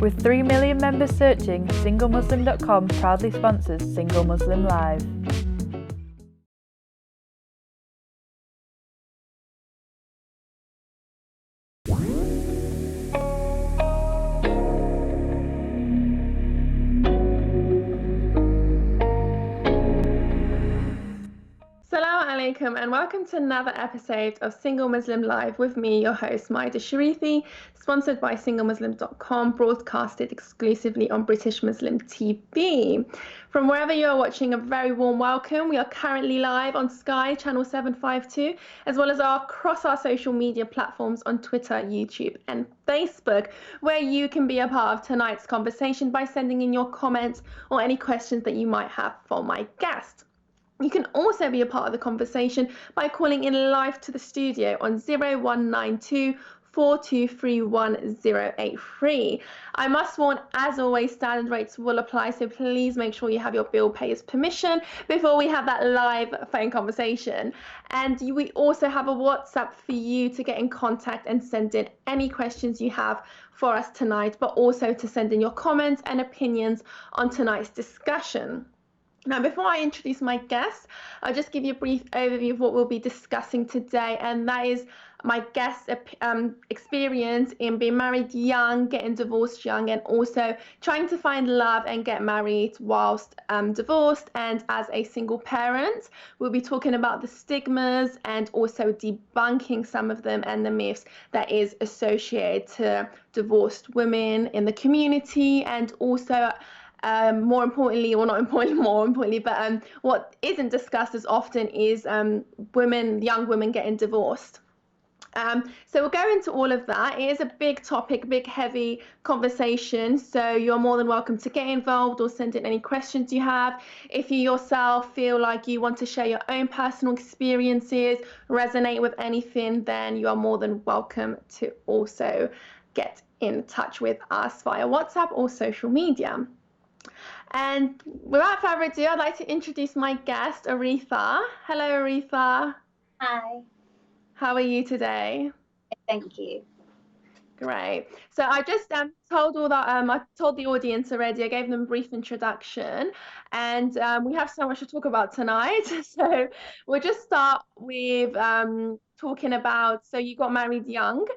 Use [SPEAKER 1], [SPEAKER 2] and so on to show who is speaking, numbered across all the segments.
[SPEAKER 1] With 3 million members searching, SingleMuslim.com proudly sponsors Single Muslim Live.
[SPEAKER 2] Assalamu alaikum and welcome to another episode of Single Muslim Live with me, your host Maedeh Sharifi, sponsored by SingleMuslim.com, broadcasted exclusively on British Muslim TV. From wherever you are watching, a very warm welcome. We are currently live on Sky channel 752, as well as across our social media platforms on Twitter, YouTube and Facebook, where you can be a part of tonight's conversation by sending in your comments or any questions that you might have for my guest. You can also be a part of the conversation by calling in live to the studio on 0192 4231 I must warn, as always, standard rates will apply, so please make sure you have your bill payer's permission before we have that live phone conversation. And we also have a WhatsApp for you to get in contact and send in any questions you have for us tonight, but also to send in your comments and opinions on tonight's discussion. Now, before I introduce my guest, I'll just give you a brief overview of what we'll be discussing today, and that is my guest's experience in being married young, getting divorced young, and also trying to find love and get married whilst divorced and as a single parent. We'll be talking about the stigmas and also debunking some of them and the myths that is associated to divorced women in the community, and also more importantly, but what isn't discussed as often is young women getting divorced. So we'll go into all of that. It is a big topic, big, heavy conversation. So you're more than welcome to get involved or send in any questions you have. If you yourself feel like you want to share your own personal experiences, resonate with anything, then you are more than welcome to also get in touch with us via WhatsApp or social media. And without further ado, I'd like to introduce my guest, Arefa. Hello, Arefa.
[SPEAKER 3] Hi.
[SPEAKER 2] How are you today?
[SPEAKER 3] Thank you.
[SPEAKER 2] Great. So I just told all that I told the audience already. I gave them a brief introduction, and we have so much to talk about tonight. So we'll just start with talking about. So you got married young,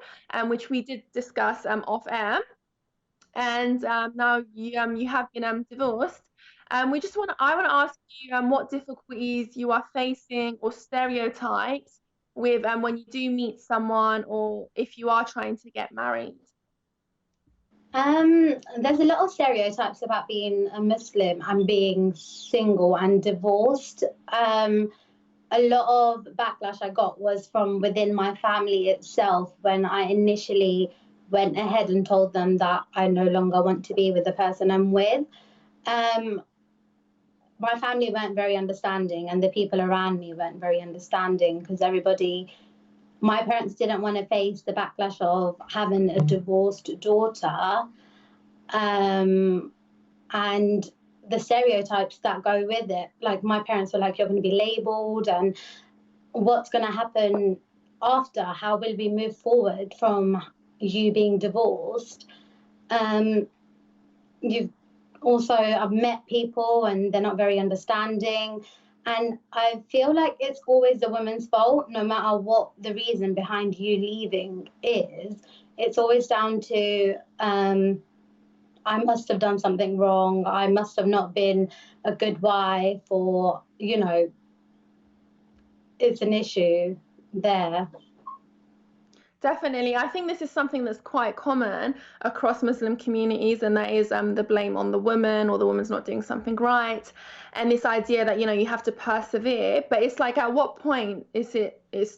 [SPEAKER 2] which we did discuss off air. And now you have been divorced. I want to ask you what difficulties you are facing or stereotypes with when you do meet someone, or if you are trying to get married.
[SPEAKER 3] There's a lot of stereotypes about being a Muslim and being single and divorced. A lot of backlash I got was from within my family itself when I initially went ahead and told them that I no longer want to be with the person I'm with. My family weren't very understanding, and the people around me weren't very understanding, because my parents didn't want to face the backlash of having a divorced daughter, and the stereotypes that go with it. Like, my parents were like, you're going to be labelled, and what's going to happen after? How will we move forward from you being divorced? I've met people and they're not very understanding, and I feel like it's always the woman's fault, no matter what the reason behind you leaving is. It's always down to I must have done something wrong, I must have not been a good wife, or it's an issue there.
[SPEAKER 2] Definitely. I think this is something that's quite common across Muslim communities, and that is the blame on the woman, or the woman's not doing something right. And this idea that, you have to persevere, but it's like, at what point it's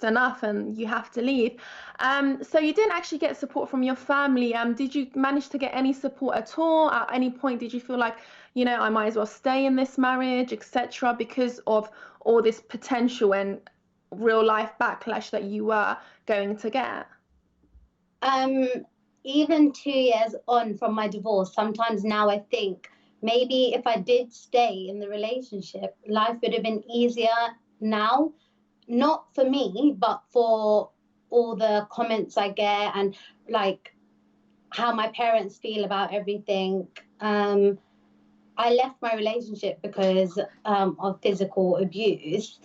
[SPEAKER 2] enough and you have to leave? So you didn't actually get support from your family. Did you manage to get any support at all? At any point, did you feel like, I might as well stay in this marriage, etc., because of all this potential and real life backlash that you were going to get?
[SPEAKER 3] Even 2 years on from my divorce, sometimes now I think maybe if I did stay in the relationship, life would have been easier now, not for me, but for all the comments I get and like how my parents feel about everything. I left my relationship because of physical abuse.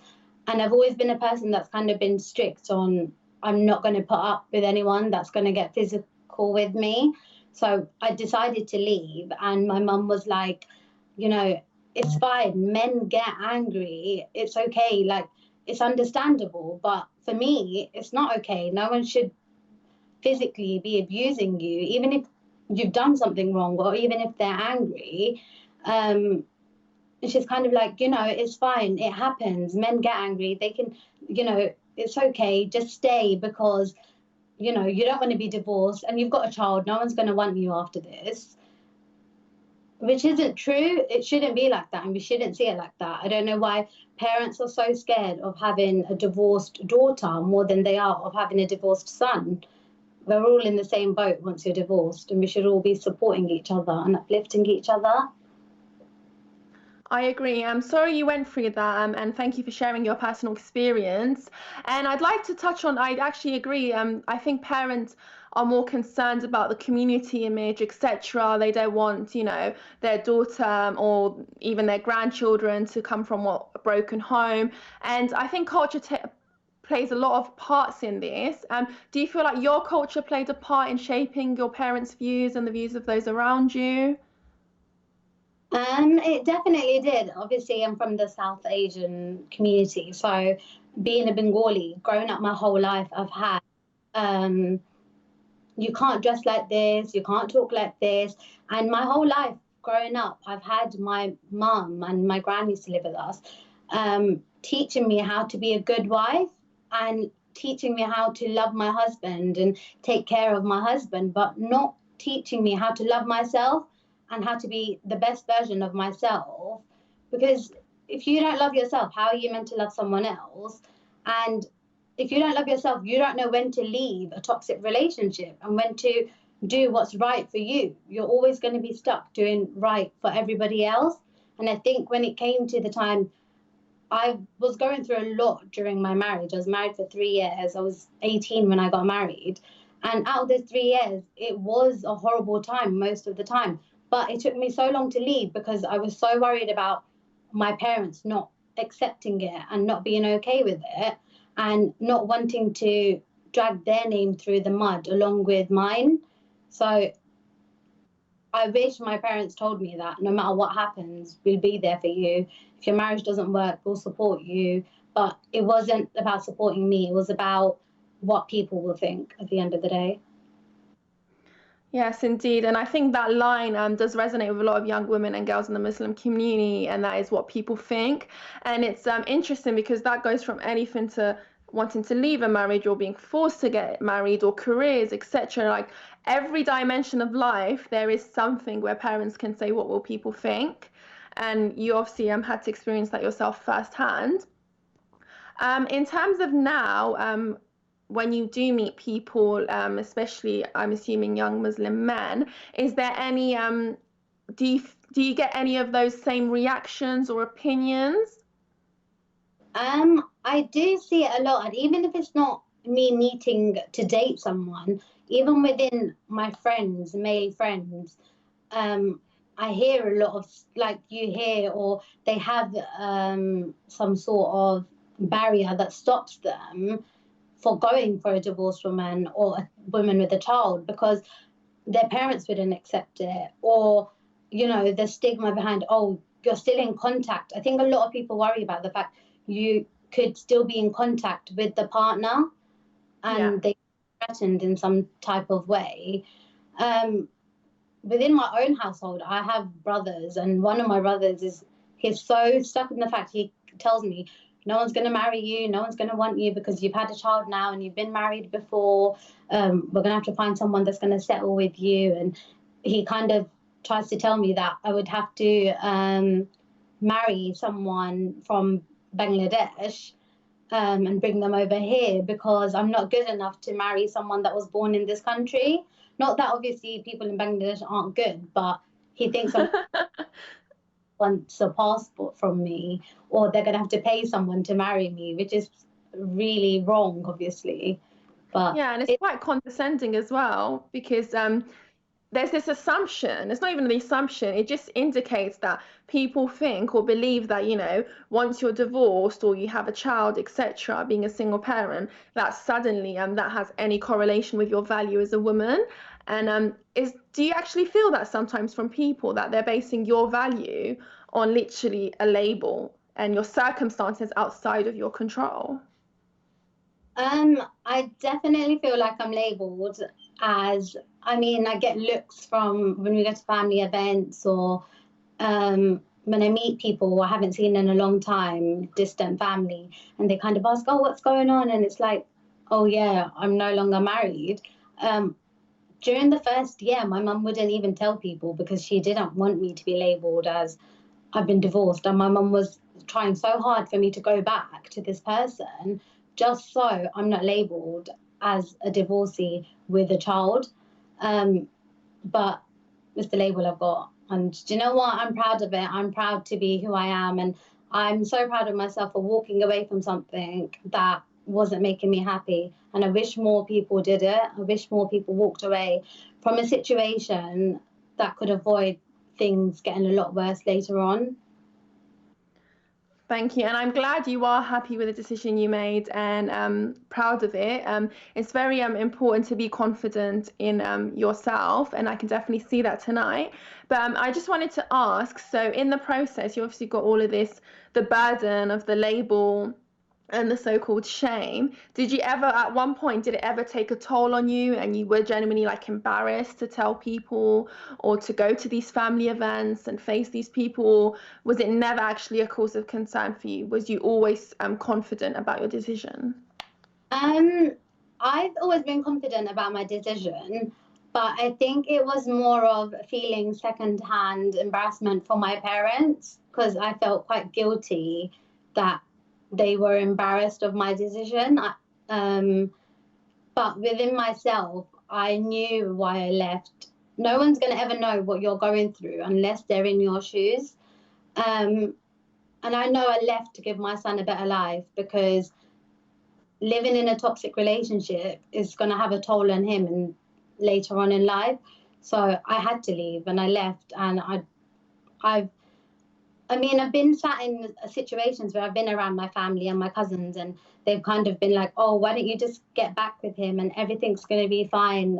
[SPEAKER 3] And I've always been a person that's kind of been strict on, I'm not going to put up with anyone that's going to get physical with me. So I decided to leave. And my mum was like, you know, it's fine. Men get angry. It's okay. Like, it's understandable. But for me, it's not okay. No one should physically be abusing you, even if you've done something wrong or even if they're angry. And she's kind of like, you know, it's fine. It happens. Men get angry. They can, you know, it's okay. Just stay because, you know, you don't want to be divorced and you've got a child. No one's going to want you after this, which isn't true. It shouldn't be like that. And we shouldn't see it like that. I don't know why parents are so scared of having a divorced daughter more than they are of having a divorced son. We're all in the same boat once you're divorced, and we should all be supporting each other and uplifting each other.
[SPEAKER 2] I agree. I'm sorry you went through that, and thank you for sharing your personal experience. And I'd like to touch on, I actually agree. I think parents are more concerned about the community image, etc. They don't want, you know, their daughter or even their grandchildren to come from a broken home. And I think culture plays a lot of parts in this. Do you feel like your culture played a part in shaping your parents' views and the views of those around you?
[SPEAKER 3] It definitely did. Obviously, I'm from the South Asian community, so being a Bengali, growing up my whole life, I've had you can't dress like this, you can't talk like this, and my whole life growing up, I've had my mum and my gran used to live with us, teaching me how to be a good wife and teaching me how to love my husband and take care of my husband, but not teaching me how to love myself and how to be the best version of myself. Because if you don't love yourself, how are you meant to love someone else? And if you don't love yourself, you don't know when to leave a toxic relationship and when to do what's right for you. You're always going to be stuck doing right for everybody else. And I think when it came to the time, I was going through a lot during my marriage. I was married for 3 years. I was 18 when I got married. And out of those 3 years, it was a horrible time most of the time. But it took me so long to leave because I was so worried about my parents not accepting it and not being okay with it and not wanting to drag their name through the mud along with mine. So I wish my parents told me that no matter what happens, we'll be there for you. If your marriage doesn't work, we'll support you. But it wasn't about supporting me. It was about what people will think at the end of the day.
[SPEAKER 2] Yes, indeed. And I think that line does resonate with a lot of young women and girls in the Muslim community, and that is what people think. And it's interesting because that goes from anything to wanting to leave a marriage or being forced to get married or careers, etc. Like every dimension of life, there is something where parents can say, what will people think? And you obviously had to experience that yourself firsthand. In terms of now, when you do meet people, especially I'm assuming young Muslim men, is there any do you get any of those same reactions or opinions?
[SPEAKER 3] I do see it a lot, and even if it's not me needing to date someone, even within my friends, male friends, I hear a lot of like you hear, or they have some sort of barrier that stops them for going for a divorced woman or a woman with a child because their parents wouldn't accept it, or you know, the stigma behind, oh, you're still in contact. I think a lot of people worry about the fact you could still be in contact with the partner and they threatened in some type of way. Within my own household, I have brothers, and one of my brothers he's so stuck in the fact he tells me, no one's going to marry you, no one's going to want you because you've had a child now and you've been married before. We're going to have to find someone that's going to settle with you. And he kind of tries to tell me that I would have to marry someone from Bangladesh and bring them over here because I'm not good enough to marry someone that was born in this country. Not that obviously people in Bangladesh aren't good, but he thinks I wants a passport from me, or they're going to have to pay someone to marry me, which is really wrong, obviously. But
[SPEAKER 2] Yeah, and it's quite condescending as well, because there's this assumption. It's not even the assumption. It just indicates that people think or believe that, once you're divorced or you have a child, etc., being a single parent, that suddenly that has any correlation with your value as a woman. And do you actually feel that sometimes from people, that they're basing your value on literally a label and your circumstances outside of your control?
[SPEAKER 3] I definitely feel like I'm labelled as, I mean, I get looks from when we go to family events, or when I meet people I haven't seen in a long time, distant family, and they kind of ask, oh, what's going on? And it's like, oh yeah, I'm no longer married. During the first year, my mum wouldn't even tell people because she didn't want me to be labelled as I've been divorced. And my mum was trying so hard for me to go back to this person just so I'm not labelled as a divorcee with a child. But it's the label I've got. And do you know what? I'm proud of it. I'm proud to be who I am. And I'm so proud of myself for walking away from something that wasn't making me happy. And I wish more people did it. I wish more people walked away from a situation that could avoid things getting a lot worse later on.
[SPEAKER 2] Thank you. And I'm glad you are happy with the decision you made and proud of it. It's very important to be confident in yourself, and I can definitely see that tonight. But I just wanted to ask, so in the process, you obviously got all of this, the burden of the label and the so-called shame. Did you ever, at one point, did it ever take a toll on you and you were genuinely like embarrassed to tell people or to go to these family events and face these people? Or was it never actually a cause of concern for you? Was you always confident about your decision?
[SPEAKER 3] I've always been confident about my decision, but I think it was more of feeling secondhand embarrassment for my parents, because I felt quite guilty that they were embarrassed of my decision. But within myself, I knew why I left. No one's going to ever know what you're going through unless they're in your shoes. And I know I left to give my son a better life, because living in a toxic relationship is going to have a toll on him and later on in life. So I had to leave, and I left. And I've been sat in situations where I've been around my family and my cousins, and they've kind of been like, oh, why don't you just get back with him and everything's going to be fine,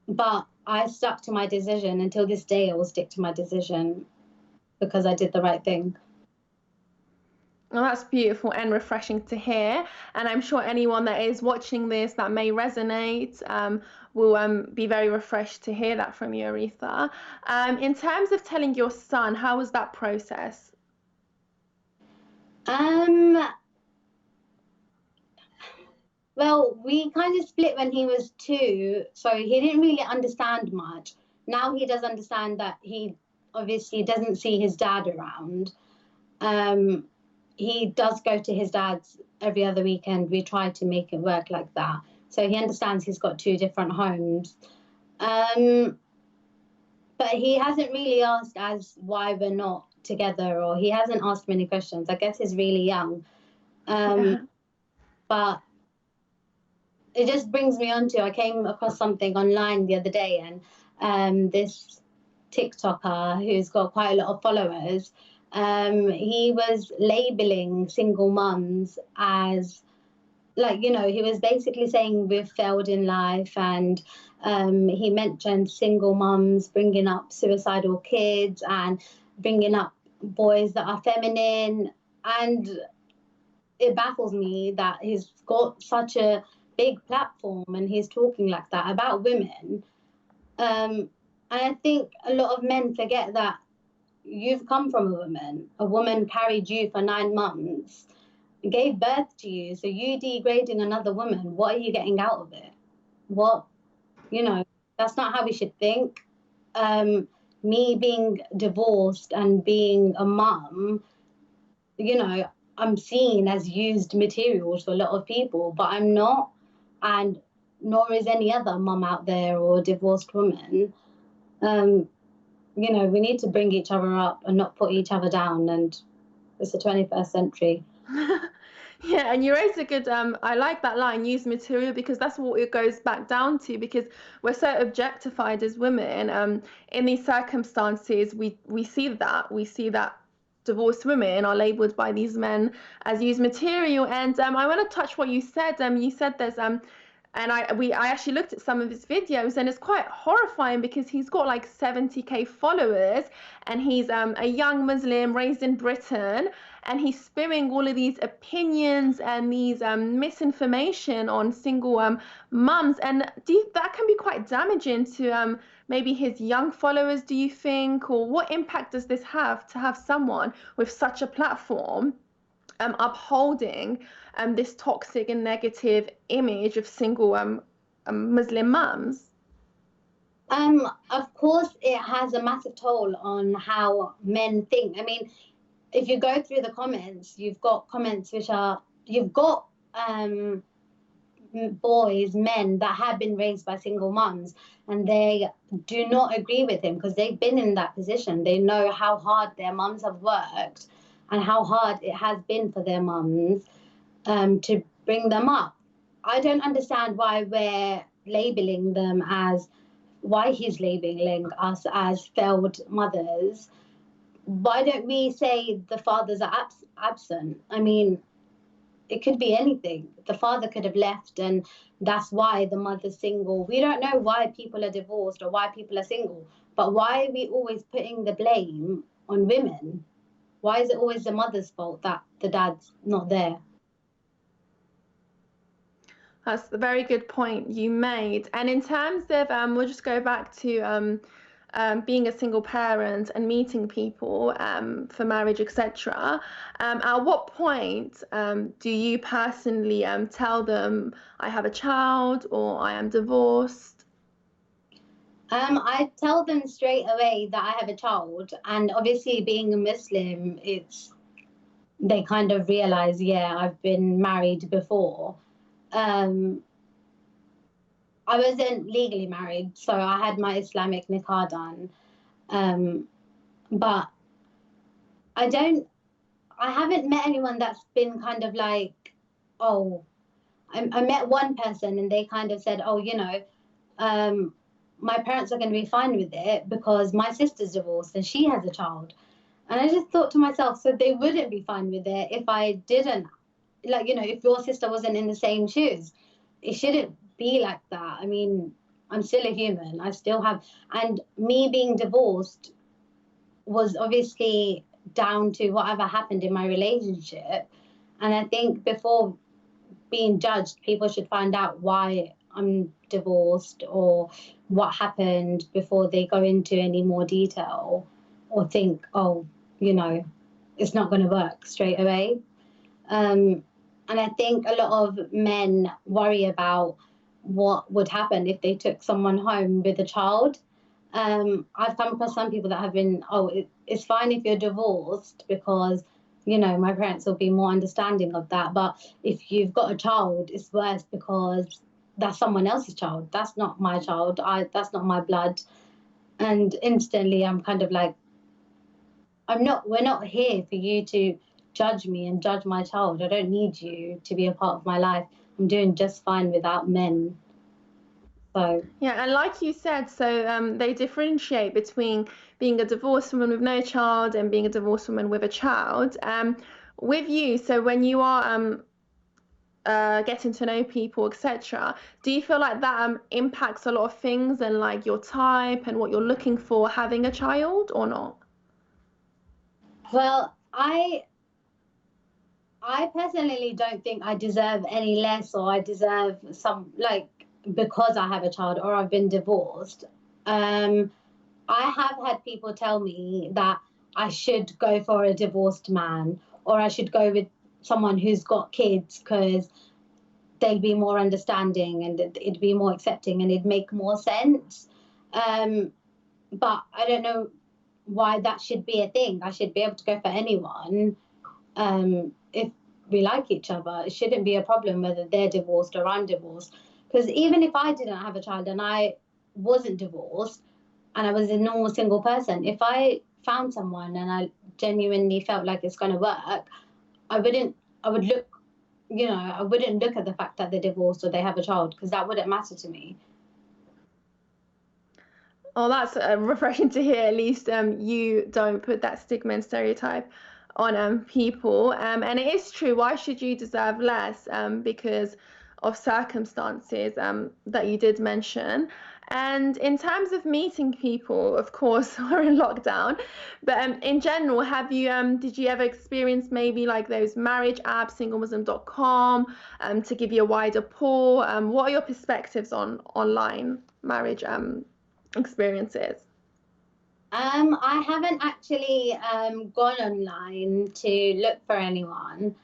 [SPEAKER 3] but I stuck to my decision. Until this day, I will stick to my decision because I did the right thing.
[SPEAKER 2] Well, that's beautiful and refreshing to hear. And I'm sure anyone that is watching this that may resonate will be very refreshed to hear that from you, Arefa. In terms of telling your son, how was that process?
[SPEAKER 3] Well, we kind of split when he was 2, so he didn't really understand much. Now he does understand that he obviously doesn't see his dad around. He does go to his dad's every other weekend. We try to make it work like that. So he understands he's got 2 different homes. But he hasn't really asked as why we're not together, or he hasn't asked many questions. I guess he's really young. But it just brings me on to, I came across something online the other day, and this TikToker who's got quite a lot of followers, he was labeling single mums as, like, he was basically saying we've failed in life, and he mentioned single mums bringing up suicidal kids and bringing up boys that are feminine. And it baffles me that he's got such a big platform and he's talking like that about women. And I think a lot of men forget that you've come from a woman carried you for 9 months, gave birth to you. So you degrading another woman, what are you getting out of it? What, that's not how we should think. Me being divorced and being a mum, I'm seen as used material to a lot of people, but I'm not, and nor is any other mum out there or divorced woman. We need to bring each other up and not put each other down. And It's the 21st century.
[SPEAKER 2] Yeah, and you raised a good I like that line, use material, because that's what it goes back down to, because we're so objectified as women. In these circumstances, we see that divorced women are labeled by these men as used material. And I want to touch what you said. You said there's and I actually looked at some of his videos, and it's quite horrifying because he's got like 70k followers, and he's a young Muslim raised in Britain, and he's spewing all of these opinions and these misinformation on single mums. And that can be quite damaging to maybe his young followers, do you think? Or what impact does this have to have someone with such a platform upholding this toxic and negative image of single Muslim mums?
[SPEAKER 3] Of course, it has a massive toll on how men think. I mean, if you go through the comments, you've got comments you've got boys, men that have been raised by single mums, and they do not agree with him because they've been in that position. They know how hard their mums have worked and how hard it has been for their mums to bring them up. I don't understand why he's labeling us as failed mothers. Why don't we say the fathers are absent? I mean, it could be anything. The father could have left, and that's why the mother's single. We don't know why people are divorced or why people are single, but why are we always putting the blame on women? Why is it always the mother's fault that the dad's not there?
[SPEAKER 2] That's a very good point you made. And in terms of, we'll just go back to being a single parent and meeting people for marriage, etc. At what point do you personally tell them I have a child or I am divorced?
[SPEAKER 3] I tell them straight away that I have a child, and obviously being a Muslim, they kind of realize, yeah, I've been married before. I wasn't legally married, so I had my Islamic nikah done. But I haven't met anyone that's been kind of like, oh, I met one person and they kind of said, oh, my parents are going to be fine with it because my sister's divorced and she has a child. And I just thought to myself, so they wouldn't be fine with it if I didn't, if your sister wasn't in the same shoes. It shouldn't be like that. I mean, I'm still a human. I still have, and me being divorced was obviously down to whatever happened in my relationship. And I think before being judged, people should find out why I'm divorced or what happened before they go into any more detail or think, oh, it's not going to work straight away. And I think a lot of men worry about what would happen if they took someone home with a child. I've come across some people that have been, it's fine if you're divorced because, my parents will be more understanding of that. But if you've got a child, it's worse because that's someone else's child. That's not my child. That's not my blood. And instantly I'm kind of like, we're not here for you to judge me and judge my child. I don't need you to be a part of my life. I'm doing just fine without men. So
[SPEAKER 2] yeah, and like you said, so they differentiate between being a divorced woman with no child and being a divorced woman with a child. With you, so when you are getting to know people, etc., do you feel like that impacts a lot of things and like your type and what you're looking for having a child or not?
[SPEAKER 3] Well, I personally don't think I deserve any less or I deserve some, because I have a child or I've been divorced. I have had people tell me that I should go for a divorced man or I should go with someone who's got kids because they'd be more understanding and it'd be more accepting and it'd make more sense. But I don't know why that should be a thing. I should be able to go for anyone if we like each other. It shouldn't be a problem whether they're divorced or I'm divorced. Because even if I didn't have a child and I wasn't divorced and I was a normal single person, if I found someone and I genuinely felt like it's going to work, I wouldn't look at the fact that they're divorced or they have a child, because that wouldn't matter to me.
[SPEAKER 2] Oh, that's refreshing to hear. At least you don't put that stigma and stereotype on people. And it is true. Why should you deserve less? Because of circumstances that you did mention. And in terms of meeting people, of course, we're in lockdown. But in general, did you ever experience maybe like those marriage apps, SingleMuslim.com, to give you a wider pool? What are your perspectives on online marriage experiences?
[SPEAKER 3] I haven't actually gone online to look for anyone.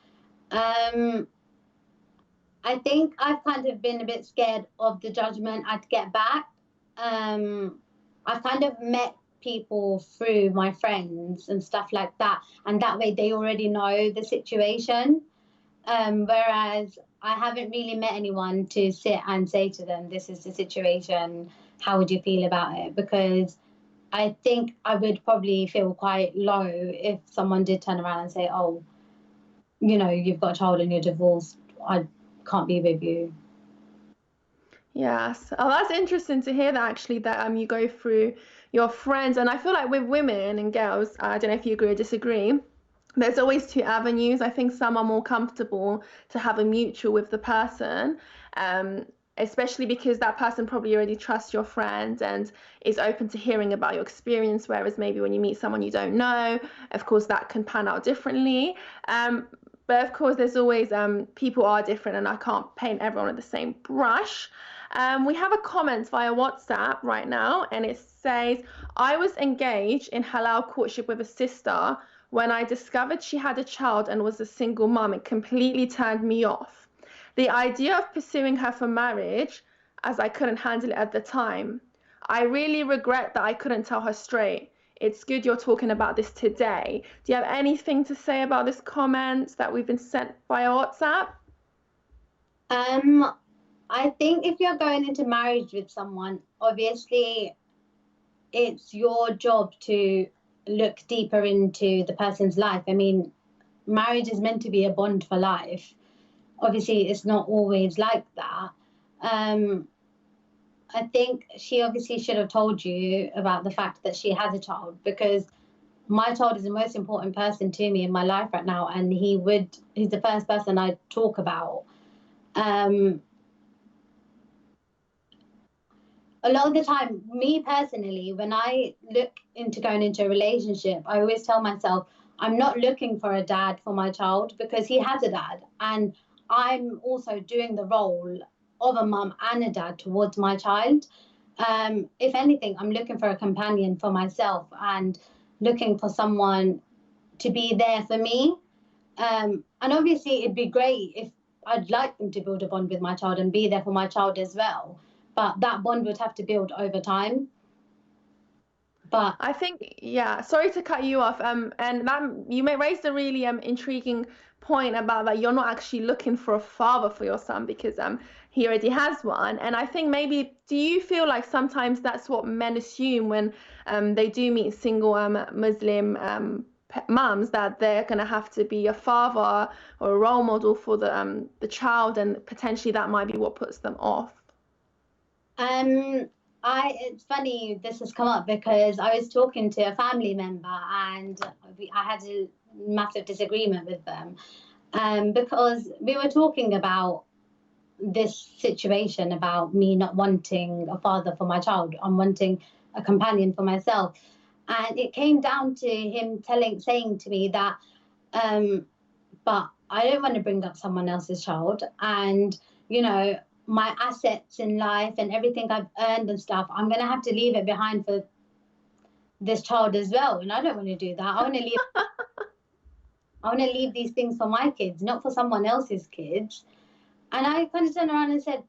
[SPEAKER 3] I think I've kind of been a bit scared of the judgment I'd get back. I've kind of met people through my friends and stuff like that, and that way they already know the situation. Whereas I haven't really met anyone to sit and say to them, this is the situation, how would you feel about it? Because I think I would probably feel quite low if someone did turn around and say, oh, you've got a child and you're divorced, I can't be with you.
[SPEAKER 2] Yes. Oh, that's interesting to hear that actually, that you go through your friends. And I feel like with women and girls, I don't know if you agree or disagree, there's always two avenues. I think some are more comfortable to have a mutual with the person, especially because that person probably already trusts your friend and is open to hearing about your experience. Whereas maybe when you meet someone you don't know, of course, that can pan out differently. But of course, there's always people are different, and I can't paint everyone with the same brush. We have a comment via WhatsApp right now, and it says, I was engaged in halal courtship with a sister. When I discovered she had a child and was a single mom, it completely turned me off. The idea of pursuing her for marriage, as I couldn't handle it at the time. I really regret that I couldn't tell her straight. It's good you're talking about this today. Do you have anything to say about this comment that we've been sent via WhatsApp?
[SPEAKER 3] I think if you're going into marriage with someone, obviously it's your job to look deeper into the person's life. I mean, marriage is meant to be a bond for life. Obviously, it's not always like that. I think she obviously should have told you about the fact that she has a child, because my child is the most important person to me in my life right now, and he's the first person I talk about. A lot of the time, me personally, when I look into going into a relationship, I always tell myself, I'm not looking for a dad for my child, because he has a dad. And I'm also doing the role of a mum and a dad towards my child. If anything, I'm looking for a companion for myself and looking for someone to be there for me. And obviously, it'd be great if I'd like them to build a bond with my child and be there for my child as well. But that bond would have to build over time. But
[SPEAKER 2] I think, yeah, sorry to cut you off. And that you may raise a really intriguing point about that you're not actually looking for a father for your son, because he already has one. And I think maybe, do you feel like sometimes that's what men assume when they do meet single Muslim mums, that they're going to have to be a father or a role model for the child, and potentially that might be what puts them off?
[SPEAKER 3] It's funny this has come up, because I was talking to a family member and I had a massive disagreement with them, because we were talking about this situation about me not wanting a father for my child. I'm wanting a companion for myself. And it came down to him saying to me that, but I don't want to bring up someone else's child. And, my assets in life and everything I've earned and stuff, I'm going to have to leave it behind for this child as well. And I don't want to do that. I want to leave these things for my kids, not for someone else's kids. And I kind of turned around and said,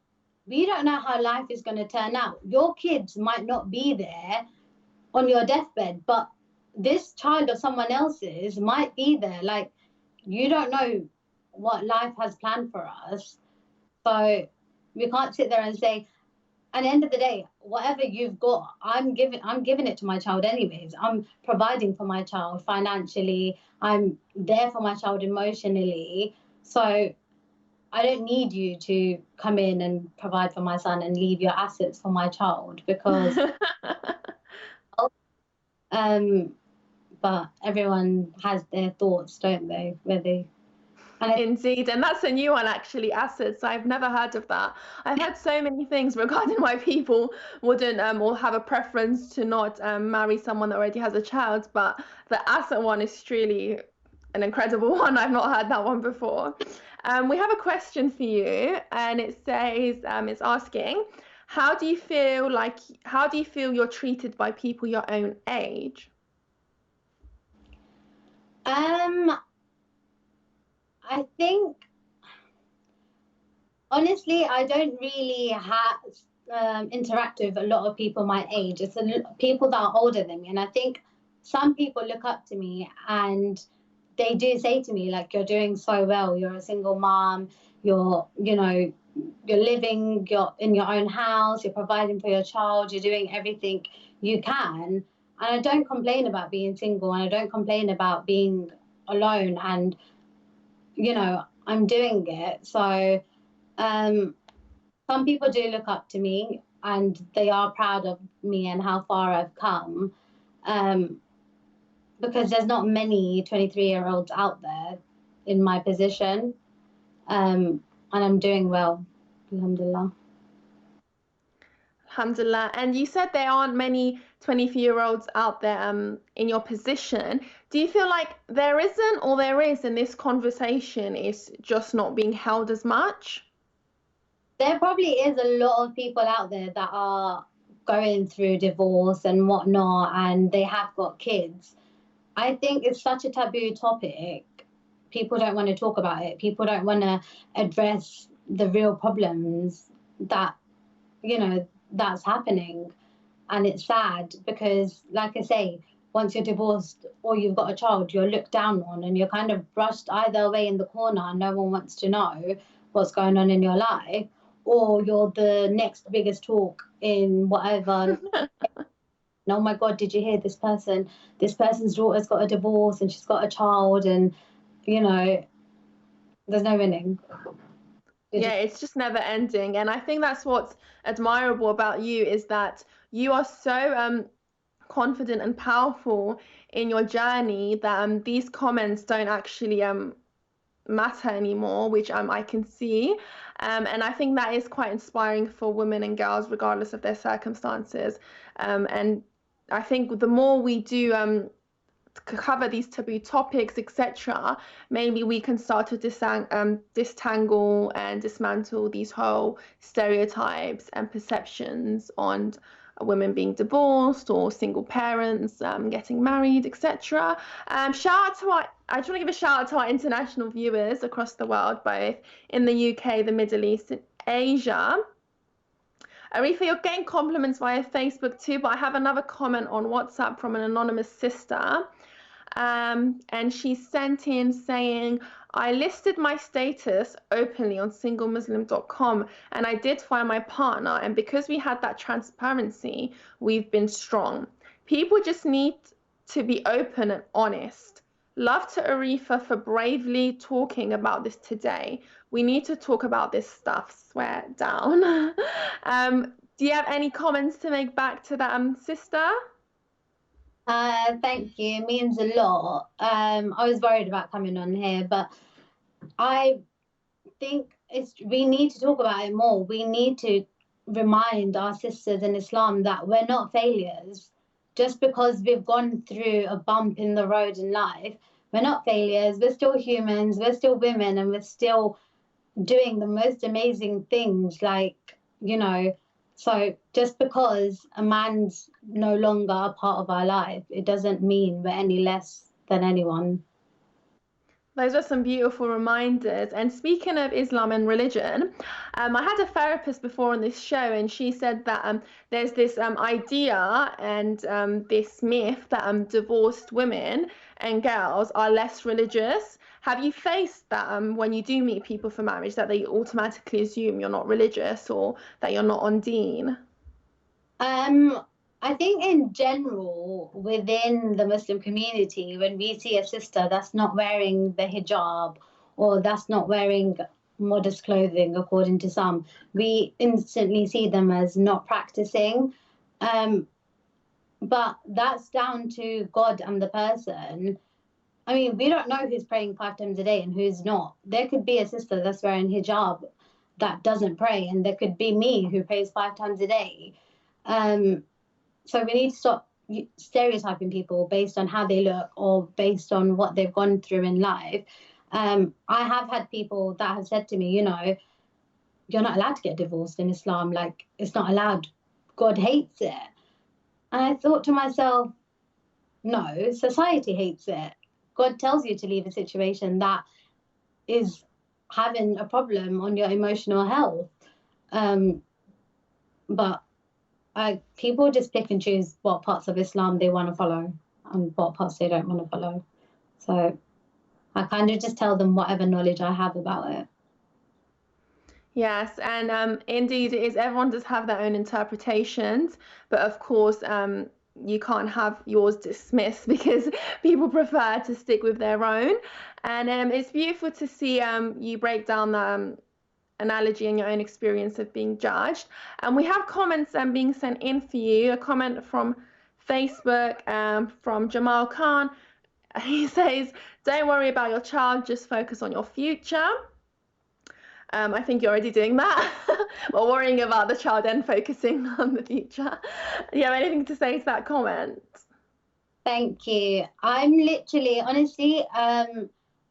[SPEAKER 3] we don't know how life is going to turn out. Your kids might not be there on your deathbed, but this child of someone else's might be there. Like, you don't know what life has planned for us. So we can't sit there and say, at the end of the day, whatever you've got, I'm giving it to my child anyways. I'm providing for my child financially. I'm there for my child emotionally. So I don't need you to come in and provide for my son and leave your assets for my child, because but everyone has their thoughts, don't they?
[SPEAKER 2] Indeed, and that's a new one actually, assets. I've never heard of that. I've heard so many things regarding why people wouldn't or have a preference to not marry someone that already has a child, but the asset one is truly an incredible one. I've not heard that one before. We have a question for you, and it says, it's asking, how do you feel you're treated by people your own age?
[SPEAKER 3] I think, honestly, I don't really interact with a lot of people my age. It's people that are older than me, and I think some people look up to me and they do say to me, like, you're doing so well, you're a single mom, you're living, you're in your own house, you're providing for your child, you're doing everything you can. And I don't complain about being single, and I don't complain about being alone, and I'm doing it. So some people do look up to me, and they are proud of me and how far I've come, because there's not many 23-year-olds out there in my position, and I'm doing well, alhamdulillah.
[SPEAKER 2] Alhamdulillah. And you said there aren't many 23-year-olds out there in your position. Do you feel like there isn't, or there is, and this conversation is just not being held as much?
[SPEAKER 3] There probably is a lot of people out there that are going through divorce and whatnot, and they have got kids. I think it's such a taboo topic. People don't want to talk about it. People don't want to address the real problems that, that's happening. And it's sad because, like I say, once you're divorced or you've got a child, you're looked down on and you're kind of brushed either away in the corner, and no one wants to know what's going on in your life, or you're the next biggest talk in whatever. Oh my God, did you hear this person? This person's daughter's got a divorce and she's got a child, and there's no winning.
[SPEAKER 2] Yeah, it's just never ending. And I think that's what's admirable about you, is that you are so confident and powerful in your journey that these comments don't actually matter anymore, which I can see. And I think that is quite inspiring for women and girls, regardless of their circumstances. And I think the more we do cover these taboo topics, etc., maybe we can start to distangle and dismantle these whole stereotypes and perceptions on women being divorced or single parents getting married, etc. I just want to give a shout out to our international viewers across the world, both in the UK, the Middle East, and Asia. Arefa, you're getting compliments via Facebook too, but I have another comment on WhatsApp from an anonymous sister. And she sent in saying, I listed my status openly on SingleMuslim.com, and I did find my partner, and because we had that transparency, we've been strong. People just need to be open and honest. Love to Arefa for bravely talking about this today. We need to talk about this stuff, swear down. Do you have any comments to make back to that sister?
[SPEAKER 3] Thank you. It means a lot. I was worried about coming on here, but I think we need to talk about it more. We need to remind our sisters in Islam that we're not failures. Just because we've gone through a bump in the road in life, we're not failures. We're still humans. We're still women, and we're still doing the most amazing things. So just because a man's no longer a part of our life, it doesn't mean we're any less than anyone.
[SPEAKER 2] Those are some beautiful reminders. And speaking of Islam and religion, I had a therapist before on this show, and she said that there's this idea and this myth that divorced women and girls are less religious. Have you faced that when you do meet people for marriage, that they automatically assume you're not religious or that you're not on deen?
[SPEAKER 3] I think in general, within the Muslim community, when we see a sister that's not wearing the hijab or that's not wearing modest clothing, according to some, we instantly see them as not practicing. Um, but that's down to God and the person. I mean, we don't know who's praying 5 times a day and who's not. There could be a sister that's wearing hijab that doesn't pray, and there could be me who prays 5 times a day. So we need to stop stereotyping people based on how they look or based on what they've gone through in life. I have had people that have said to me, you know, you're not allowed to get divorced in Islam. Like, it's not allowed. God hates it. And I thought to myself, no, society hates it. God tells you to leave a situation that is having a problem on your emotional health. But people just pick and choose what parts of Islam they want to follow and what parts they don't want to follow. So I kind of just tell them whatever knowledge I have about it.
[SPEAKER 2] Yes, and indeed it is. Everyone does have their own interpretations, but of course, you can't have yours dismissed because people prefer to stick with their own. And it's beautiful to see you break down the analogy and your own experience of being judged. And we have comments being sent in for you. A comment from Facebook from Jamal Khan. He says, "Don't worry about your child, just focus on your future." I think you're already doing that. Well, worrying about the child and focusing on the future. Do you have anything to say to that comment?
[SPEAKER 3] Thank you. I'm literally, honestly, I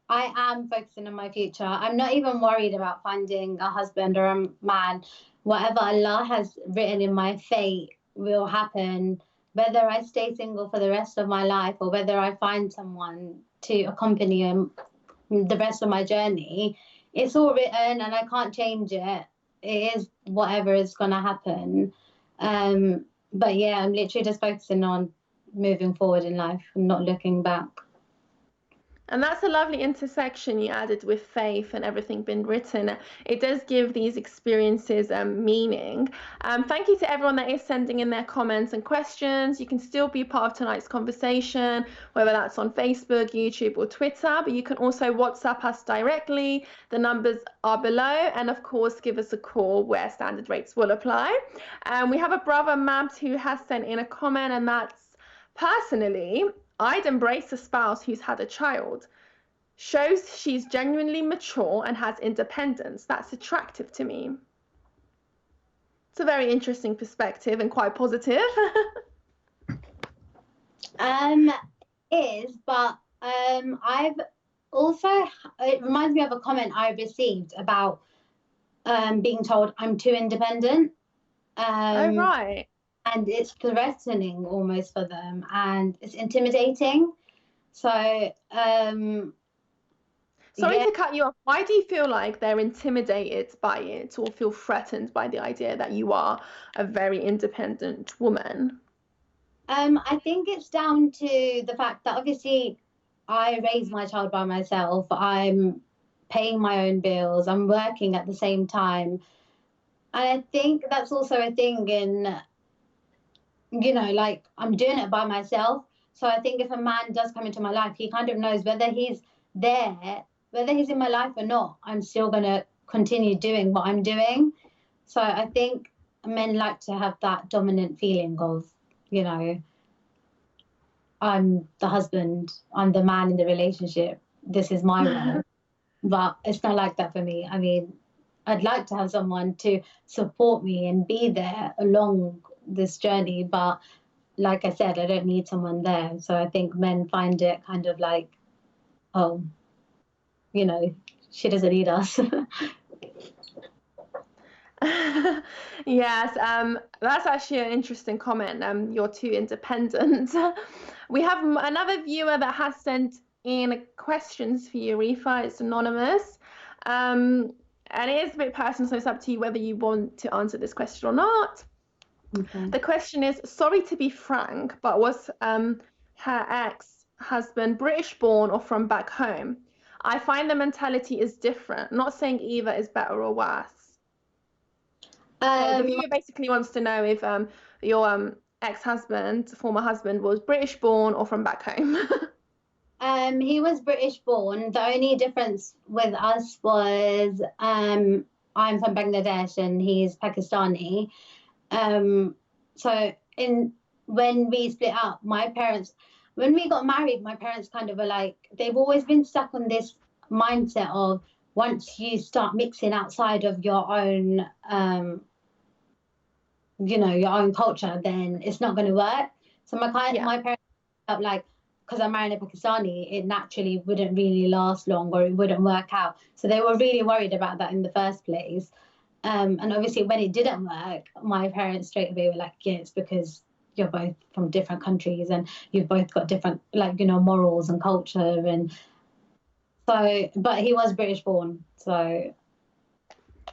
[SPEAKER 3] am focusing on my future. I'm not even worried about finding a husband or a man. Whatever Allah has written in my fate will happen, whether I stay single for the rest of my life or whether I find someone to accompany the rest of my journey. It's all written and I can't change it. It is whatever is going to happen. But yeah, I'm literally just focusing on moving forward in life and not looking back.
[SPEAKER 2] And that's a lovely intersection you added with faith and everything been written. It does give these experiences meaning. Thank you to everyone that is sending in their comments and questions. You can still be part of tonight's conversation, whether that's on Facebook, YouTube, or Twitter, but you can also WhatsApp us directly. The numbers are below, and of course, give us a call where standard rates will apply. We have a brother, Mabt, who has sent in a comment, and that's, personally, I'd embrace a spouse who's had a child. Shows she's genuinely mature and has independence. That's attractive to me. It's a very interesting perspective and quite positive.
[SPEAKER 3] But I've also, it reminds me of a comment I received about being told I'm too independent.
[SPEAKER 2] Oh, right.
[SPEAKER 3] And it's threatening almost for them, and it's intimidating. So,
[SPEAKER 2] sorry to cut you off. Why do you feel like they're intimidated by it or feel threatened by the idea that you are a very independent woman?
[SPEAKER 3] I think it's down to the fact that obviously I raised my child by myself. I'm paying my own bills. I'm working at the same time. And I think that's also a thing in, you know, like I'm doing it by myself. So I think if a man does come into my life, he kind of knows whether he's there, whether he's in my life or not, I'm still going to continue doing what I'm doing. So I think men like to have that dominant feeling of, you know, I'm the husband, I'm the man in the relationship, this is my role. But it's not like that for me. I mean, I'd like to have someone to support me and be there along this journey, but like I said, I don't need someone there. So I think men find it kind of like, oh, you know, she doesn't need us.
[SPEAKER 2] Yes, that's actually an interesting comment. You're too independent. We have another viewer that has sent in questions for you, Arefa. It's anonymous. And it is a bit personal, so it's up to you whether you want to answer this question or not. Okay. The question is, sorry to be frank, but was her ex-husband British born or from back home? I find the mentality is different. Not saying either is better or worse. The viewer basically wants to know if your ex-husband, former husband, was British born or from back home.
[SPEAKER 3] He was British born. The only difference with us was I'm from Bangladesh and he's Pakistani. So when we split up, when we got married, my parents kind of were like, they've always been stuck on this mindset of once you start mixing outside of your own, your own culture, then it's not going to work. So my parents felt like, because I'm married a Pakistani, it naturally wouldn't really last long or it wouldn't work out. So they were really worried about that in the first place. And obviously when it didn't work, my parents straight away were like, yeah, it's because you're both from different countries and you've both got different, morals and culture. And so, but he was British born, so.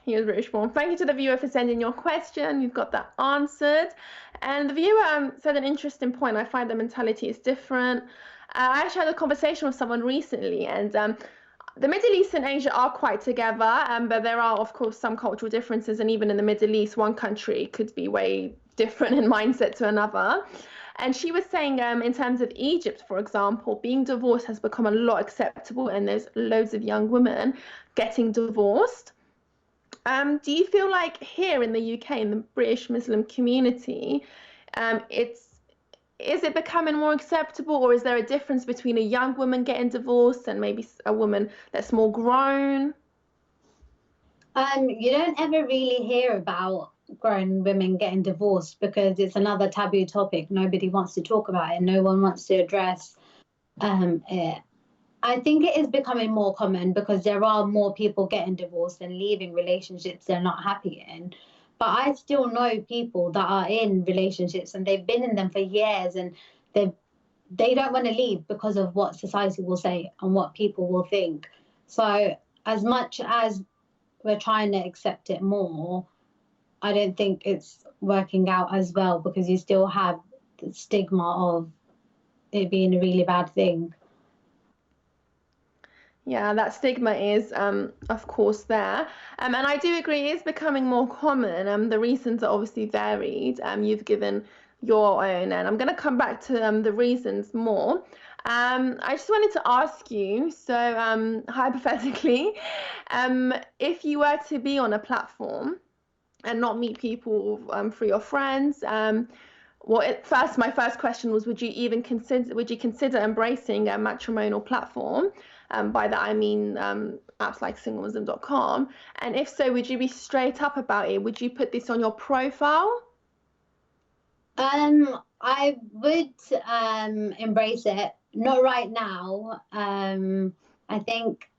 [SPEAKER 2] He was British born. Thank you to the viewer for sending your question. You've got that answered. And the viewer said an interesting point. I find the mentality is different. I actually had a conversation with someone recently, and the Middle East and Asia are quite together, but there are, of course, some cultural differences. And even in the Middle East, one country could be way different in mindset to another. And she was saying in terms of Egypt, for example, being divorced has become a lot acceptable, and there's loads of young women getting divorced. Do you feel like here in the UK, in the British Muslim community, is it becoming more acceptable, or is there a difference between a young woman getting divorced and maybe a woman that's more grown?
[SPEAKER 3] You don't ever really hear about grown women getting divorced because it's another taboo topic. Nobody wants to talk about it. No one wants to address it. I think it is becoming more common because there are more people getting divorced and leaving relationships they're not happy in. But I still know people that are in relationships and they've been in them for years and they don't want to leave because of what society will say and what people will think. So as much as we're trying to accept it more, I don't think it's working out as well because you still have the stigma of it being a really bad thing.
[SPEAKER 2] Yeah, that stigma is, of course, there. And I do agree it is becoming more common. The reasons are obviously varied. You've given your own, and I'm going to come back to the reasons more. I just wanted to ask you, so hypothetically, if you were to be on a platform and not meet people through your friends, my first question was, would you consider embracing a matrimonial platform? By that I mean apps like SingleMuslim.com. And if so, would you be straight up about it? Would you put this on your profile?
[SPEAKER 3] I would embrace it. Not right now. I think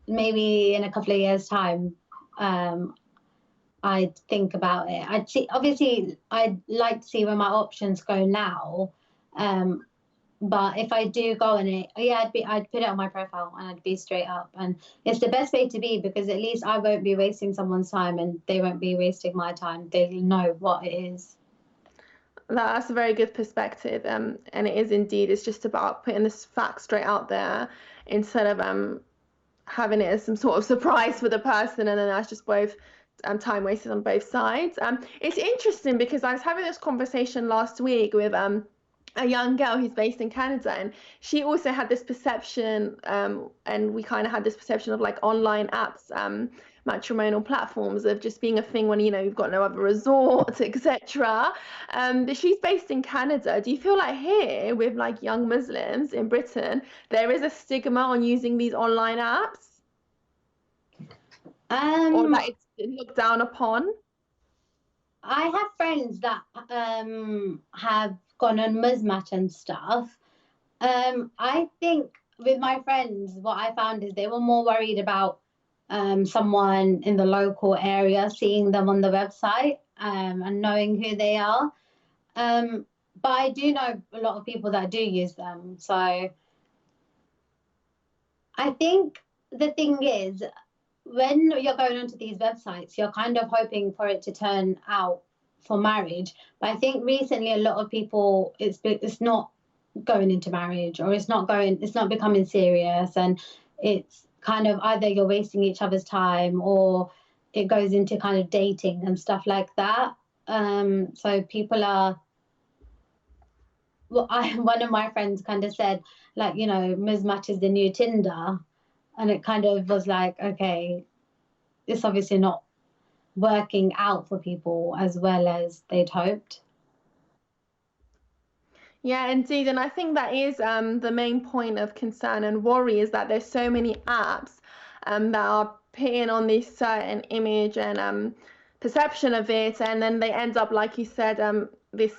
[SPEAKER 3] maybe in a couple of years' time, I'd think about it. Obviously, I'd like to see where my options go now. But if I do go on it, yeah, I'd put it on my profile and I'd be straight up. And it's the best way to be because at least I won't be wasting someone's time and they won't be wasting my time. They'll know what it is.
[SPEAKER 2] That's a very good perspective. And it is indeed, it's just about putting this fact straight out there instead of having it as some sort of surprise for the person, and then that's just both time wasted on both sides. It's interesting because I was having this conversation last week with a young girl who's based in Canada, and she also had this perception, and we kind of had this perception of like online apps, matrimonial platforms, of just being a thing when you've got no other resort, etc. But she's based in Canada. Do you feel like here with like young Muslims in Britain there is a stigma on using these online apps, or that it's looked down upon?
[SPEAKER 3] I have friends that have gone on Muzmatch and stuff. I think with my friends, what I found is they were more worried about someone in the local area seeing them on the website and knowing who they are. But I do know a lot of people that do use them. So I think the thing is, when you're going onto these websites, you're kind of hoping for it to turn out for marriage. But I think recently a lot of people, it's not going into marriage, or it's not becoming serious, and it's kind of either you're wasting each other's time or it goes into kind of dating and stuff like that. So people are, well, one of my friends kind of said, like, you know, mismatch is the new Tinder. And it kind of was like, okay, it's obviously not working out for people as well as they'd hoped.
[SPEAKER 2] Yeah, indeed. And I think that is the main point of concern and worry, is that there's so many apps that are putting on this certain image and perception of it, and then they end up, like you said, this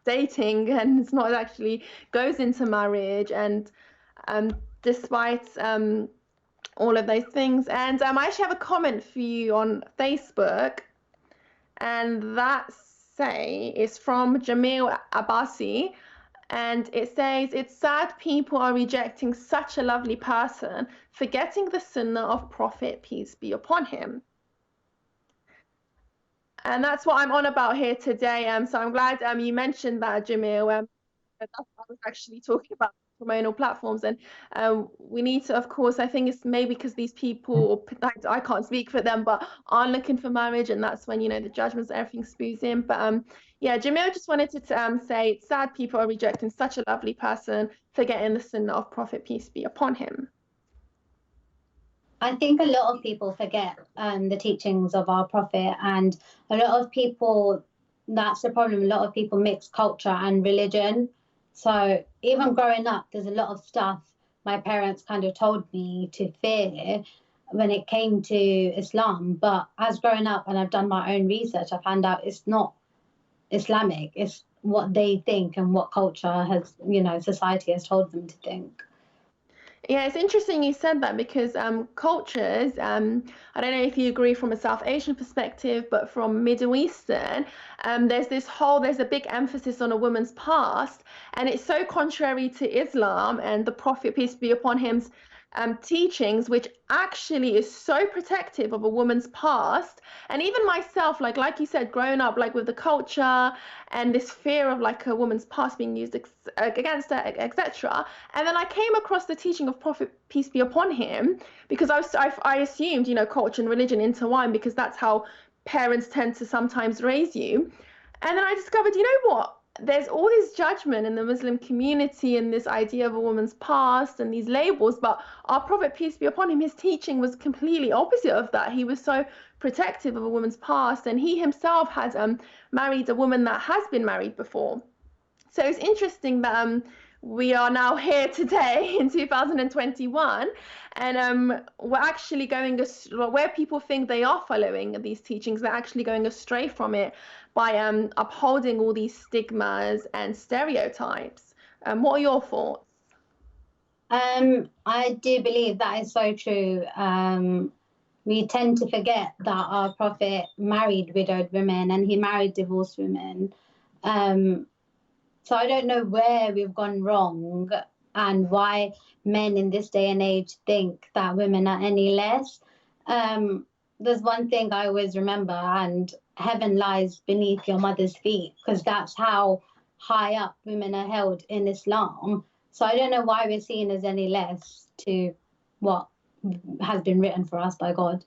[SPEAKER 2] dating, and it's not actually goes into marriage, and despite all of those things. And I actually have a comment for you on Facebook, and that is from Jamil Abbasi. And it says, it's sad people are rejecting such a lovely person, forgetting the sunnah of Prophet, peace be upon him. And that's what I'm on about here today. So I'm glad you mentioned that, Jamil. That's what I was actually talking about, matrimonial platforms. And we need to, of course, I think it's maybe because these people, I can't speak for them, but are looking for marriage, and that's when, you know, the judgments, everything spews in. But yeah, Jamil just wanted to say, it's sad people are rejecting such a lovely person, forgetting the sunnah of Prophet, peace be upon him.
[SPEAKER 3] I think a lot of people forget the teachings of our Prophet, and a lot of people, that's the problem, a lot of people mix culture and religion. So even growing up, there's a lot of stuff my parents kind of told me to fear when it came to Islam. But as growing up, and I've done my own research, I found out it's not Islamic. It's what they think and what culture has, you know, society has told them to think.
[SPEAKER 2] Yeah, it's interesting you said that, because cultures, I don't know if you agree from a South Asian perspective, but from Middle Eastern, there's a big emphasis on a woman's past, and it's so contrary to Islam and the Prophet, peace be upon him's teachings, which actually is so protective of a woman's past. And even myself, like you said, growing up like with the culture and this fear of like a woman's past being used against her, etc. And then I came across the teaching of Prophet, peace be upon him, because I assumed, you know, culture and religion intertwine, because that's how parents tend to sometimes raise you. And then I discovered, you know what? There's all this judgment in the Muslim community and this idea of a woman's past and these labels, but our Prophet, peace be upon him, his teaching was completely opposite of that. He was so protective of a woman's past, and he himself has married a woman that has been married before. So it's interesting that we are now here today in 2021, and we're actually going where people think they are following these teachings, they're actually going astray from it by upholding all these stigmas and stereotypes. What are your thoughts?
[SPEAKER 3] I do believe that is so true. We tend to forget that our Prophet married widowed women and he married divorced women. So I don't know where we've gone wrong and why men in this day and age think that women are any less. There's one thing I always remember, and heaven lies beneath your mother's feet, because that's how high up women are held in Islam. So I don't know why we're seen as any less to what has been written for us by God.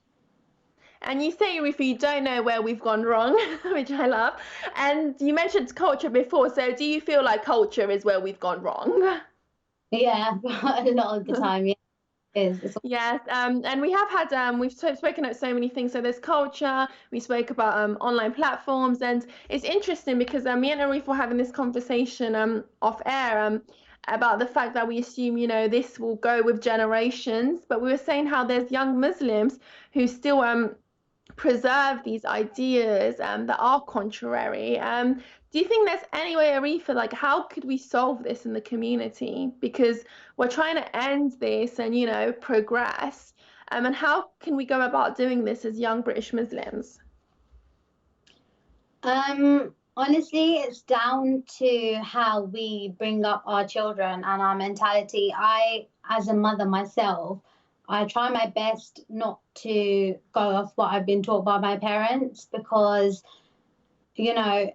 [SPEAKER 2] And you say, Arefa, you don't know where we've gone wrong, which I love. And you mentioned culture before. So do you feel like culture is where we've gone wrong?
[SPEAKER 3] Yeah, a lot of the time, yeah.
[SPEAKER 2] Yes, and we have had we've spoken about so many things. So there's culture. We spoke about online platforms, and it's interesting because me and Arefa were having this conversation off air about the fact that we assume, you know, this will go with generations, but we were saying how there's young Muslims who still preserve these ideas that are contrary. Do you think there's any way, Arefa, like how could we solve this in the community? Because we're trying to end this and, you know, progress. And how can we go about doing this as young British Muslims?
[SPEAKER 3] Honestly, it's down to how we bring up our children and our mentality. I, as a mother myself, I try my best not to go off what I've been taught by my parents, because, you know,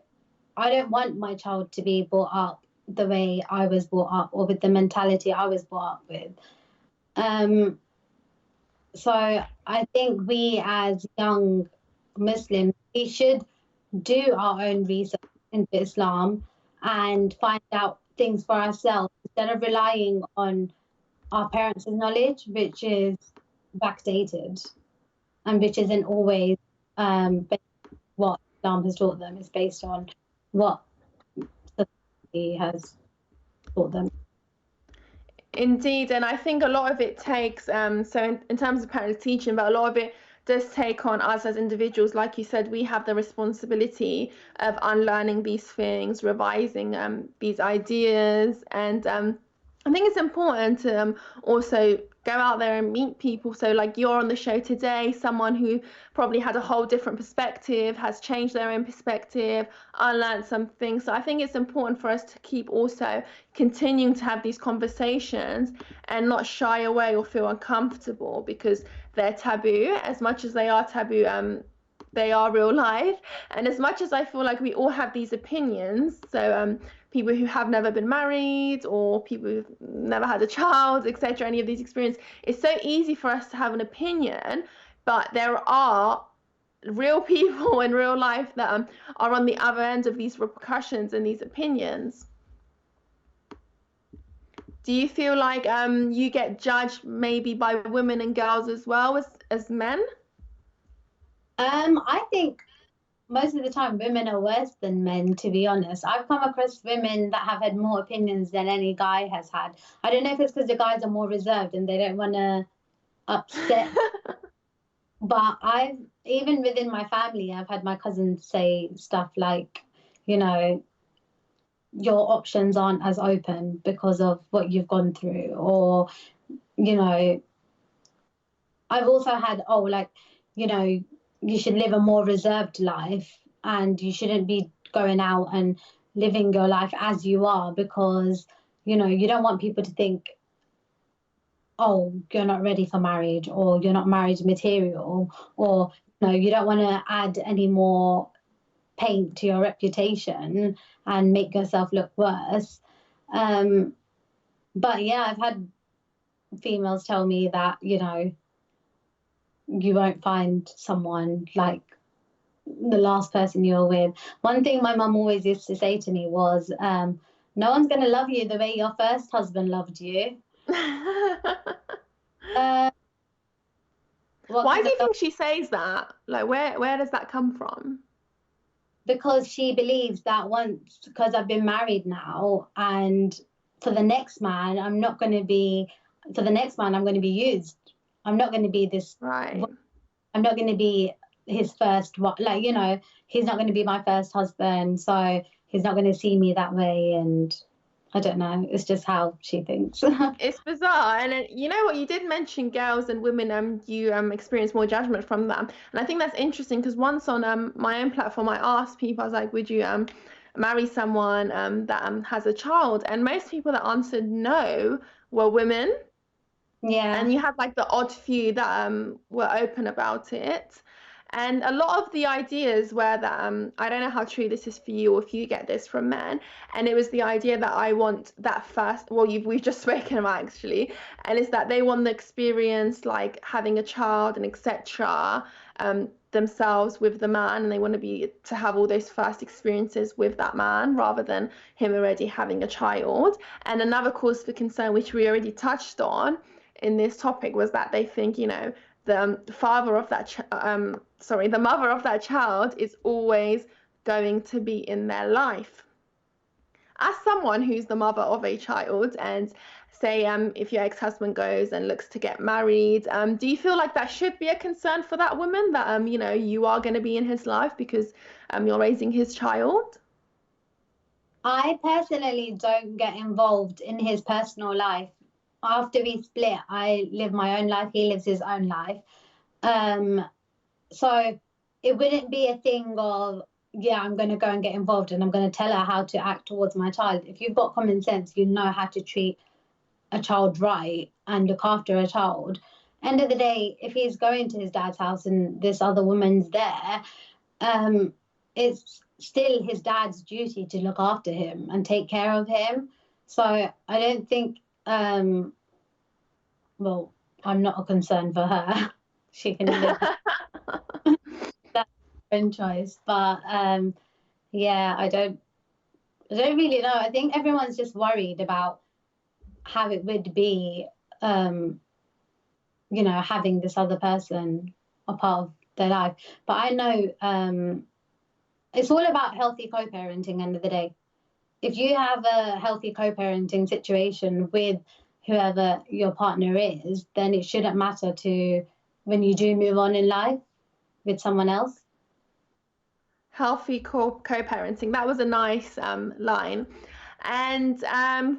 [SPEAKER 3] I don't want my child to be brought up the way I was brought up or with the mentality I was brought up with. So I think we as young Muslims, we should do our own research into Islam and find out things for ourselves instead of relying on our parents' knowledge, which is backdated and which isn't always based on what Islam has taught them. It's based on what society has taught them.
[SPEAKER 2] Indeed, and I think a lot of it takes, in terms of parent teaching, but a lot of it does take on us as individuals. Like you said, we have the responsibility of unlearning these things, revising these ideas, and I think it's important to also go out there and meet people. So like you're on the show today, someone who probably had a whole different perspective, has changed their own perspective, unlearned some things. So I think it's important for us to keep also continuing to have these conversations and not shy away or feel uncomfortable because they're taboo. As much as they are taboo, they are real life. And as much as I feel like we all have these opinions, so people who have never been married or people who've never had a child, etc., any of these experiences, it's so easy for us to have an opinion, but there are real people in real life that are on the other end of these repercussions and these opinions. Do you feel like you get judged maybe by women and girls as well as men?
[SPEAKER 3] I think most of the time women are worse than men, to be honest. I've come across women that have had more opinions than any guy has had. I don't know if it's because the guys are more reserved and they don't want to upset. But even within my family, I've had my cousins say stuff like, you know, your options aren't as open because of what you've gone through. Or, you know, I've also had, oh, like, you know, you should live a more reserved life and you shouldn't be going out and living your life as you are because, you know, you don't want people to think, oh, you're not ready for marriage or you're not marriage material or, you know, you don't want to add any more paint to your reputation and make yourself look worse. But yeah, I've had females tell me that, you know, you won't find someone like the last person you were with. One thing my mum always used to say to me was, no one's going to love you the way your first husband loved you.
[SPEAKER 2] Why do you think she says that? Like, where does that come from?
[SPEAKER 3] Because she believes that once, because I've been married now, and for the next man, I'm going to be used. I'm not going to be this.
[SPEAKER 2] Right.
[SPEAKER 3] I'm not going to be his first, like, you know, he's not going to be my first husband, so he's not going to see me that way. And I don't know, it's just how she thinks.
[SPEAKER 2] It's bizarre. And you know what, you did mention girls and women, you experience more judgment from them. And I think that's interesting because once on my own platform, I asked people, I was like, would you marry someone that has a child? And most people that answered no were women.
[SPEAKER 3] Yeah.
[SPEAKER 2] And you had like the odd few that were open about it. And a lot of the ideas were that I don't know how true this is for you or if you get this from men. And it was the idea that I want that first, well, we've just spoken about actually, and it's that they want the experience like having a child and etc. Themselves with the man, and they want to have all those first experiences with that man rather than him already having a child. And another cause for concern, which we already touched on in this topic, was that they think, you know, the father of that the mother of that child is always going to be in their life. As someone who's the mother of a child, and say if your ex-husband goes and looks to get married, do you feel like that should be a concern for that woman, that you know, you are going to be in his life because you're raising his child?
[SPEAKER 3] I personally don't get involved in his personal life. After we split, I live my own life, he lives his own life. So it wouldn't be a thing of, yeah, I'm going to go and get involved and I'm going to tell her how to act towards my child. If you've got common sense, you know how to treat a child right and look after a child. End of the day, if he's going to his dad's house and this other woman's there, it's still his dad's duty to look after him and take care of him. So I don't think, well, I'm not a concern for her. She can live that own choice. But yeah, I don't really know. I think everyone's just worried about how it would be, you know, having this other person a part of their life. But I know it's all about healthy co-parenting, end of the day. If you have a healthy co-parenting situation with whoever your partner is, then it shouldn't matter to when you do move on in life with someone else.
[SPEAKER 2] Healthy co-parenting. That was a nice line. And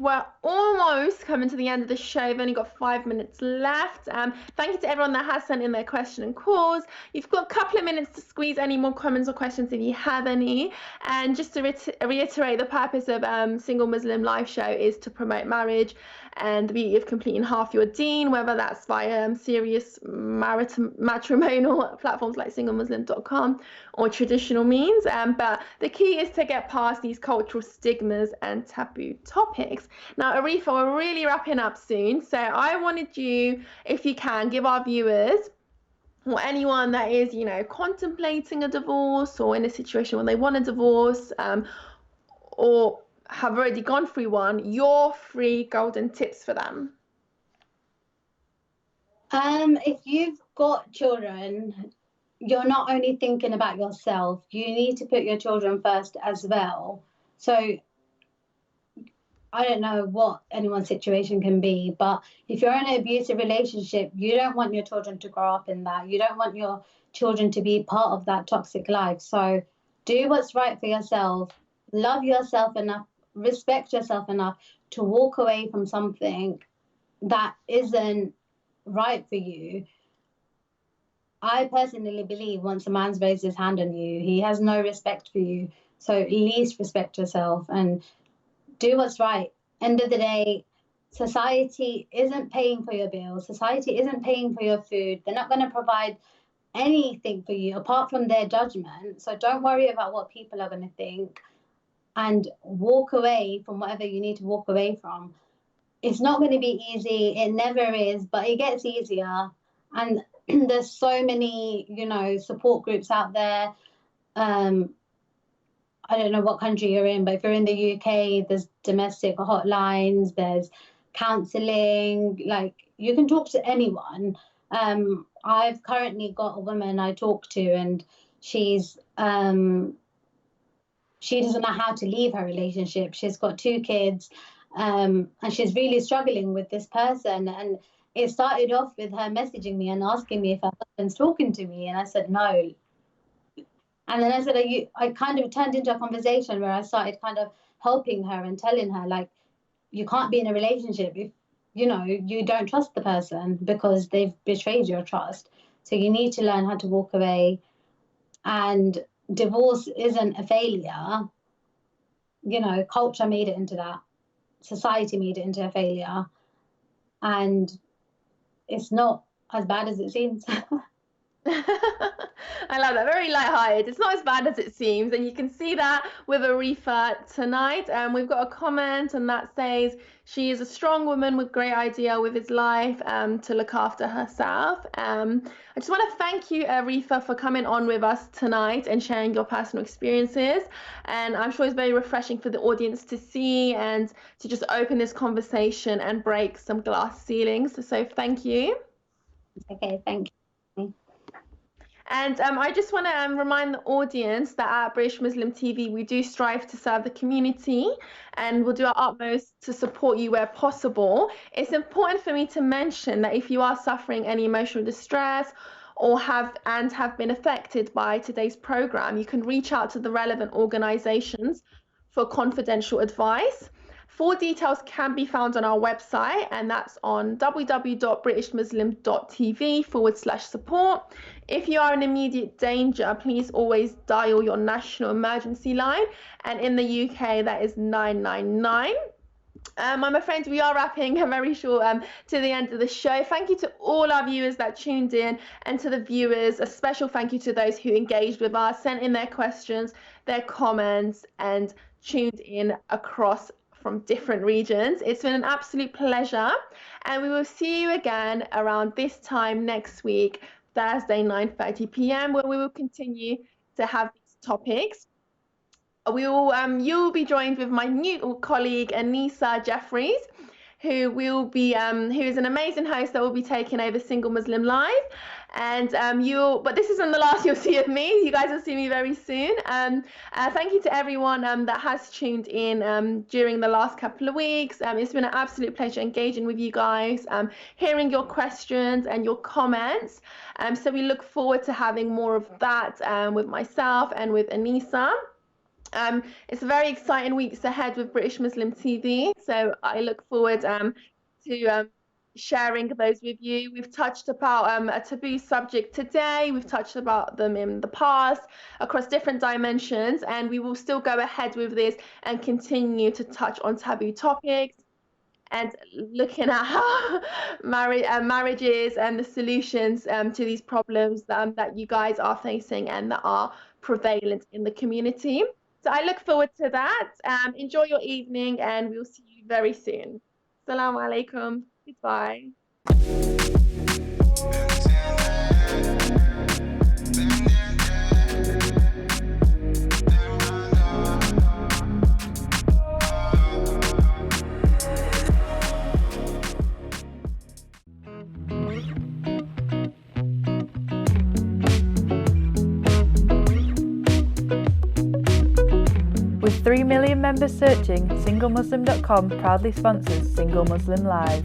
[SPEAKER 2] we're almost coming to the end of the show. We've only got 5 minutes left. Thank you to everyone that has sent in their question and calls. You've got a couple of minutes to squeeze any more comments or questions if you have any. And just to reiterate, the purpose of Single Muslim Live Show is to promote marriage and the beauty of completing half your deen, whether that's via serious matrimonial platforms like SingleMuslim.com or traditional means. But the key is to get past these cultural stigmas and taboo topics. Now, Arefa, we're really wrapping up soon. So I wanted you, if you can, give our viewers or anyone that is, you know, contemplating a divorce or in a situation where they want a divorce, or have already gone through one, your 3 golden tips for them.
[SPEAKER 3] If you've got children, you're not only thinking about yourself, you need to put your children first as well. So I don't know what anyone's situation can be, but if you're in an abusive relationship, you don't want your children to grow up in that. You don't want your children to be part of that toxic life. So do what's right for yourself, love yourself enough, respect yourself enough to walk away from something that isn't right for you. I personally believe once a man's raised his hand on you, he has no respect for you. So at least respect yourself and do what's right. End of the day, society isn't paying for your bills. Society isn't paying for your food. They're not going to provide anything for you apart from their judgment. So don't worry about what people are going to think and walk away from whatever you need to walk away from. It's not going to be easy. It never is, but it gets easier. And there's so many, you know, support groups out there. I don't know what country you're in, but if you're in the UK, there's domestic hotlines, there's counselling, like you can talk to anyone. I've currently got a woman I talk to and she's she doesn't know how to leave her relationship. She's got 2 kids, and she's really struggling with this person. And it started off with her messaging me and asking me if her husband's talking to me, and I said no. And then I said, I kind of turned into a conversation where I started kind of helping her and telling her, like, you can't be in a relationship if, you know, you don't trust the person because they've betrayed your trust. So you need to learn how to walk away. And divorce isn't a failure. You know, culture made it into that. Society made it into a failure. And it's not as bad as it seems.
[SPEAKER 2] I love that. Very light-hearted. It's not as bad as it seems, and you can see that with Arefa tonight. We've got a comment, and that says she is a strong woman with great idea with his life to look after herself. I just want to thank you, Arefa, for coming on with us tonight and sharing your personal experiences. And I'm sure it's very refreshing for the audience to see and to just open this conversation and break some glass ceilings. So thank you.
[SPEAKER 3] Okay, thank you.
[SPEAKER 2] And I just want to remind the audience that at British Muslim TV, we do strive to serve the community and we'll do our utmost to support you where possible. It's important for me to mention that if you are suffering any emotional distress or have been affected by today's program, you can reach out to the relevant organizations for confidential advice. Full details can be found on our website, and that's on www.britishmuslim.tv/support. If you are in immediate danger, please always dial your national emergency line, and in the UK, that is 999. I'm afraid we are wrapping very short to the end of the show. Thank you to all our viewers that tuned in, and to the viewers, a special thank you to those who engaged with us, sent in their questions, their comments, and tuned in across from different regions. It's been an absolute pleasure, and we will see you again around this time next week, Thursday, 9:30 p.m., where we will continue to have these topics. You'll be joined with my new colleague Anissa Jeffries, who will be who is an amazing host that will be taking over Single Muslim Live. And but this isn't the last you'll see of me. You guys will see me very soon. Thank you to everyone that has tuned in during the last couple of weeks. It's been an absolute pleasure engaging with you guys, hearing your questions and your comments. So we look forward to having more of that with myself and with Anissa. It's a very exciting weeks ahead with British Muslim TV, so I look forward to sharing those with you. We've touched about a taboo subject today. We've touched about them in the past across different dimensions, and we will still go ahead with this and continue to touch on taboo topics and looking at how marriages and the solutions to these problems that you guys are facing and that are prevalent in the community. So I look forward to that. Enjoy your evening, and we'll see you very soon. Assalamu alaikum. Goodbye.
[SPEAKER 1] With 3 million members searching, SingleMuslim.com proudly sponsors Single Muslim Live.